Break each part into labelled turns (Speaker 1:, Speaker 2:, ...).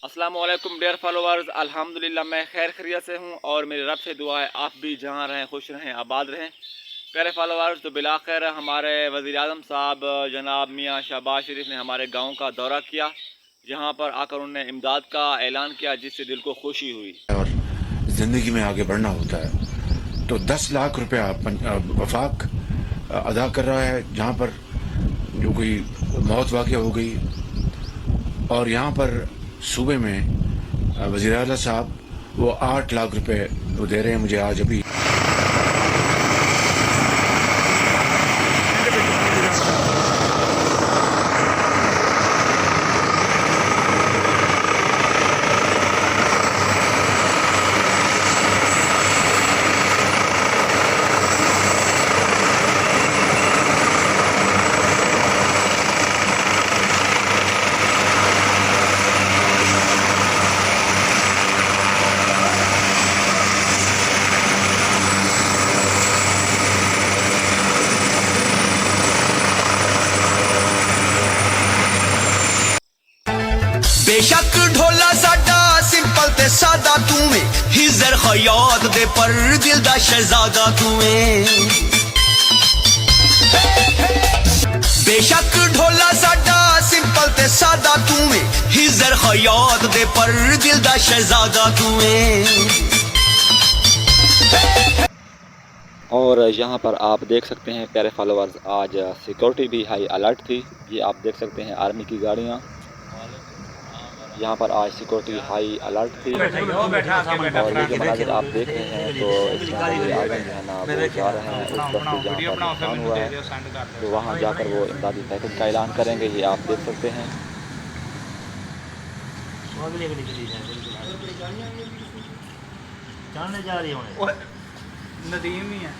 Speaker 1: अस्सलामुअलैकुम dear followers, अल्हम्दुलिल्लाह मैं खैर खैरियत से हूँ और मेरी रब से दुआ है आप भी जहाँ रहें खुश रहें आबाद रहें। प्यारे फॉलोअर्स, तो बिलाखिर हमारे वज़ीर आज़म साहब जनाब मियाँ शहबाज शरीफ ने हमारे गांव का दौरा किया, जहाँ पर आकर उन्होंने इमदाद का ऐलान किया जिससे दिल को खुशी हुई।
Speaker 2: और ज़िंदगी में आगे बढ़ना होता है तो 10 लाख रुपया वफाक अदा कर रहा है, जहाँ पर जो कोई मौत वाक़या हो गई। और यहाँ पर सूबे में वज़ीर आला साहब वो 8 लाख रुपए वो दे रहे हैं मुझे आज अभी।
Speaker 3: बेशक ढोला साडा सिंपल ते सादा तू में हिजर खयात दे पर दिल दा शहजादा तू में। बेशक ढोला साडा सिंपल ते सादा तू में हिजर खयात दे पर दिल दा शहजादा तू में।
Speaker 1: और यहाँ पर आप देख सकते हैं प्यारे फॉलोअर्स, आज सिक्योरिटी भी हाई अलर्ट थी। ये आप देख सकते हैं आर्मी की गाड़ियाँ, यहाँ पर आज सिक्योरिटी हाई अलर्ट थी। और ये जो मनाजिर आप देख रहे हैं तो इस टाइम जो है ना वो जा रहे हैं उस वक्त जहाँ पर नुकसान हुआ है, तो वहाँ जाकर वो इमदादी पैकेज का ऐलान करेंगे। ये आप देख सकते हैं।
Speaker 4: नदीम ही है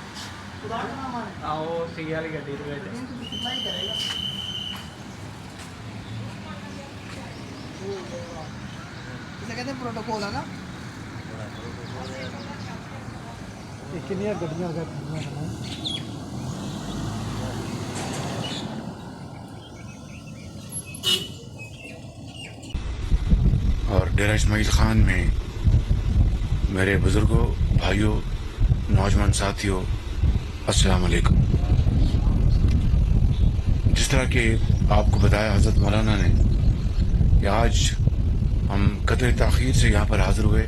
Speaker 4: आओ सी वाली गड्डी कहते हैं प्रोटोकॉल है ना। कितनी गड्डियां
Speaker 2: और डेरा इस्माइल खान में मेरे बुजुर्गों, भाइयों, नौजवान साथियों, अस्सलाम वालेकुम। जिस तरह के आपको बताया हज़रत मौलाना ने कि आज हम कदर ताख़ीर से यहाँ पर हाज़िर हुए।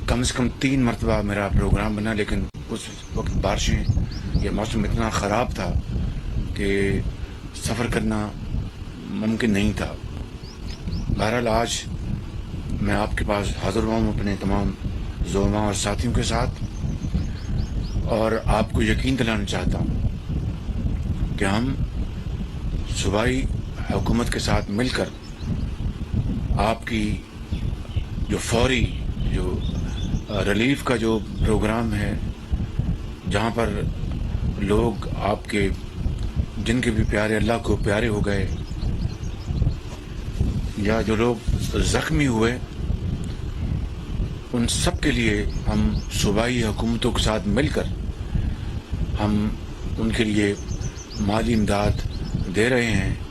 Speaker 2: कम से कम 3 मरतबा मेरा प्रोग्राम बना, लेकिन उस वक्त बारिशें, ये मौसम इतना ख़राब था कि सफ़र करना मुमकिन नहीं था। बहरहाल आज मैं आपके पास हाज़िर हुआ हूँ अपने तमाम ज़ोमा और साथियों के साथ, और आपको यकीन दिलाना चाहता हूँ कि हम सूबाई हुकूमत के साथ मिलकर आपकी जो फौरी जो रिलीफ का जो प्रोग्राम है, जहाँ पर लोग आपके जिनके भी प्यारे अल्लाह को प्यारे हो गए या जो लोग ज़ख्मी हुए, उन सब के लिए हम सूबाई हुकूमतों के साथ मिलकर हम उनके लिए माली इमदाद दे रहे हैं।